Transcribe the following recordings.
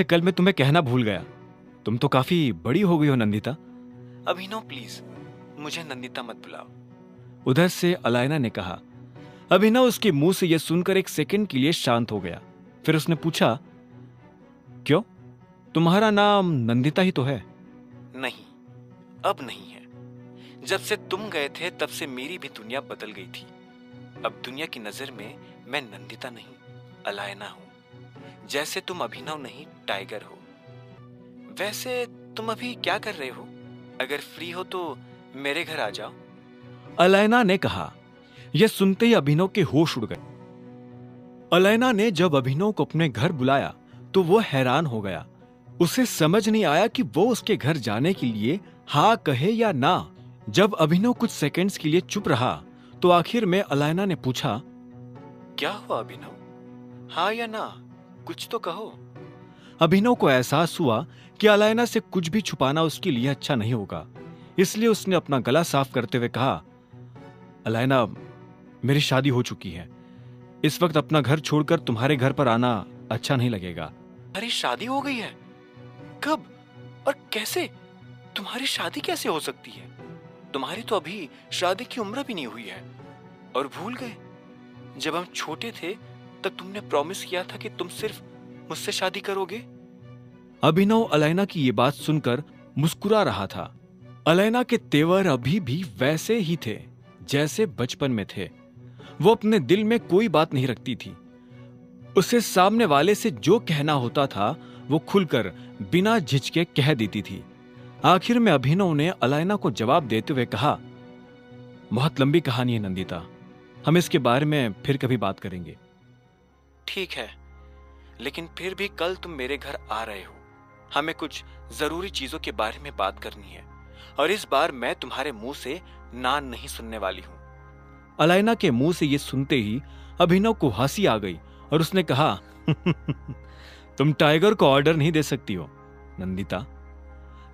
से कल मैं तुम्हें कहना भूल गया, तुम तो काफी बड़ी हो गई हो नंदिता। अभिनव प्लीज मुझे नंदिता मत बुलाओ, उधर से अलायना ने कहा। अभिनव उसके मुंह से यह सुनकर एक सेकंड के लिए शांत हो गया। फिर उसने पूछा, क्यों, तुम्हारा नाम नंदिता ही तो है। नहीं, अब नहीं है। जब से तुम गए थे तब से मेरी भी दुनिया बदल गई थी। अब दुनिया की नजर में मैं नंदिता नहीं, अलायना हूं। जैसे तुम अभिनव नहीं, टाइगर हो। वैसे तुम अभी क्या कर रहे हो? अगर फ्री हो तो मेरे घर आ जाओ, अलायना ने कहा। यह सुनते ही अभिनव के होश उड़ गए। अलायना ने जब अभिनव को अपने घर बुलाया तो वो हैरान हो गया। उसे समझ नहीं आया कि वो उसके घर जाने के लिए हाँ कहे या ना। जब अभिनव कुछ सेकंड्स के लिए चुप रहा तो आखिर में अलायना ने पूछा, क्या हुआ अभिनव? हाँ या ना, कुछ तो कहो। अभिनव को एहसास हुआ कि अलायना से कुछ भी छुपाना उसके लिए अच्छा नहीं होगा, इसलिए उसने अपना गला साफ करते हुए कहा, अलायना, मेरी शादी हो चुकी है। इस वक्त अपना घर छोड़कर तुम्हारे घर पर आना अच्छा नहीं लगेगा। अरे शादी हो गई है? कब और कैसे? तुम्हारी शादी कैसे हो सकती है? तुम्हारी तो अभी शादी की उम्र भी नहीं हुई है। और भूल गए, जब हम छोटे थे तब तुमने प्रॉमिस किया था कि तुम सिर्फ मुझसे शादी करोगे। अभिनव अलायना की ये बात सुनकर मुस्कुरा रहा था। अलायना के तेवर अभी भी वैसे ही थे जैसे बचपन में थे। वो अपने दिल में कोई बात नहीं रखती थी। उसे सामने वाले से जो कहना होता था वो खुलकर बिना झिझके कह देती थी। आखिर में अभिनव ने अलायना को जवाब देते हुए कहा, बहुत लंबी कहानी है नंदिता, हम इसके बारे में फिर कभी बात करेंगे। ठीक है, लेकिन फिर भी कल तुम मेरे घर आ रहे हो। हमें कुछ जरूरी चीजों के बारे में बात करनी है और इस बार मैं तुम्हारे मुंह से ना नहीं सुनने वाली हूं। अलायना के मुंह से यह सुनते ही अभिनव को हंसी आ गई और उसने कहा, तुम टाइगर को ऑर्डर नहीं दे सकती हो नंदिता।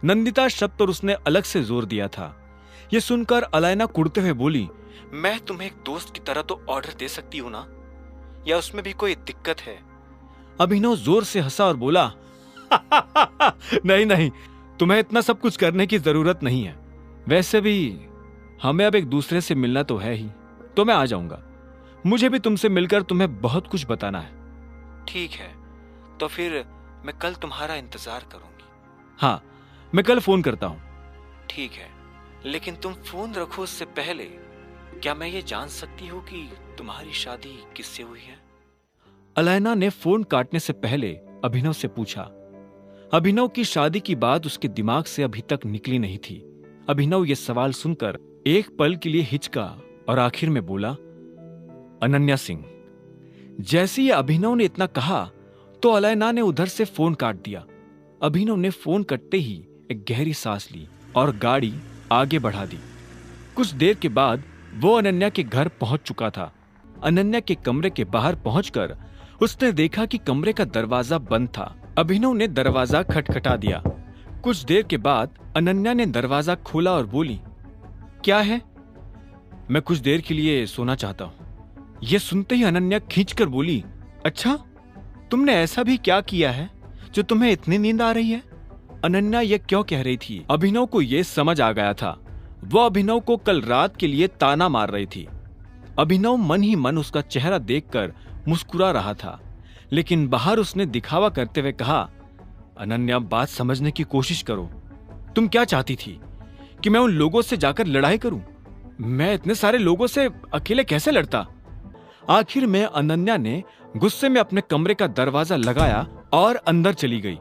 नंदिता शब्द पर उसने अलग से जोर दिया था। यह सुनकर अलायना कुड़ते हुए बोली, मैं तुम्हें एक दोस्त की तरह तो ऑर्डर दे सकती हूं ना, या उसमें भी कोई दिक्कत है? अभिनव जोर से हंसा और बोला, नहीं नहीं, तुम्हें इतना सब कुछ करने की जरूरत नहीं है। वैसे भी हमें अब एक दूसरे से मिलना तो है ही, तो मैं आ जाऊंगा। मुझे भी तुमसे मिलकर तुम्हें बहुत कुछ बताना है। ठीक है, तो फिर मैं कल तुम्हारा इंतजार करूंगी। हाँ, मैं कल फोन करता हूं। ठीक है, लेकिन तुम फोन रखो उससे पहले क्या मैं ये जान सकती हूँ कि तुम्हारी शादी किससे हुई है? अलायना ने फोन काटने से पहले अभिनव से पूछा। अभिनव की शादी की बात उसके दिमाग से अभी तक निकली नहीं थी। अभिनव यह सवाल सुनकर एक पल के लिए हिचका और आखिर में बोला, अनन्या सिंह। जैसे ही अभिनव ने इतना कहा तो अलायना ने उधर से फोन काट दिया। अभिनव ने फोन कटते ही एक गहरी सांस ली और गाड़ी आगे बढ़ा दी। कुछ देर के बाद वो अनन्या के घर पहुंच चुका था। अनन्या के कमरे के बाहर पहुंचकर उसने देखा कि कमरे का दरवाजा बंद था। अभिनव ने दरवाजा खटखटा दिया। कुछ देर के बाद अनन्या ने दरवाजा खोला और बोली, क्या है? मैं कुछ देर के लिए सोना चाहता हूं। यह सुनते ही अनन्या खींचकर बोली, अच्छा, तुमने ऐसा भी क्या किया है जो तुम्हें इतनी नींद आ रही है? अनन्या यह क्यों कह रही थी, अभिनव को यह समझ आ गया था। वो अभिनव को कल रात के लिए ताना मार रही थी। अभिनव मन ही मन उसका चेहरा देखकर मुस्कुरा रहा था, लेकिन बाहर उसने दिखावा करते हुए कहा, अनन्या, बात समझने की कोशिश करो। तुम क्या चाहती थी कि मैं उन लोगों से जाकर लड़ाई करूं? मैं इतने सारे लोगों से अकेले कैसे लड़ता? आखिर में अनन्या ने गुस्से में अपने कमरे का दरवाजा लगाया और अंदर चली गई।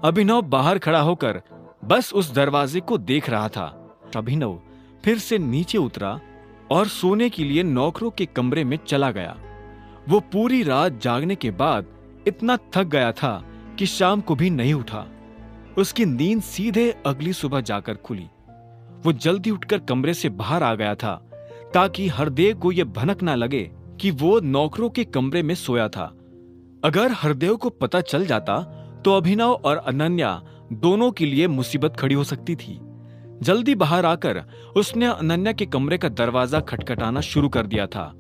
अभिनव बाहर खड़ा होकर बस उस दरवाजे को देख रहा था। अभिनव फिर से नीचे उतरा और सोने के लिए नौकरों के कमरे में चला गया। वो पूरी रात जागने के बाद इतना थक गया था कि शाम को भी नहीं उठा। उसकी नींद सीधे अगली सुबह जाकर खुली। वो जल्दी उठकर कमरे से बाहर आ गया था ताकि हरदेव को यह भनक ना लगे कि वो नौकरों के कमरे में सोया था। अगर हरदेव को पता चल जाता तो अभिनव और अनन्या दोनों के लिए मुसीबत खड़ी हो सकती थी। जल्दी बाहर आकर उसने अनन्या के कमरे का दरवाजा खटखटाना शुरू कर दिया था।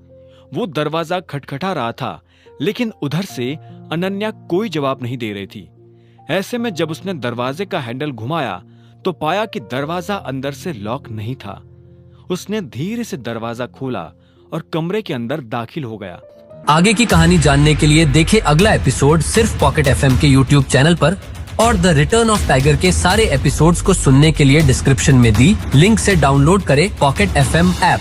वो दरवाजा खटखटा रहा था, लेकिन उधर से अनन्या कोई जवाब नहीं दे रही थी। ऐसे में जब उसने दरवाजे का हैंडल घुमाया तो पाया कि दरवाजा अंदर से लॉक नहीं था। उसने धीरे से दरवाजा खोला और कमरे के अंदर दाखिल हो गया। आगे की कहानी जानने के लिए देखें अगला एपिसोड सिर्फ पॉकेट एफएम के यूट्यूब चैनल पर, और द रिटर्न ऑफ टाइगर के सारे एपिसोड्स को सुनने के लिए डिस्क्रिप्शन में दी लिंक से डाउनलोड करें पॉकेट एफएम ऐप।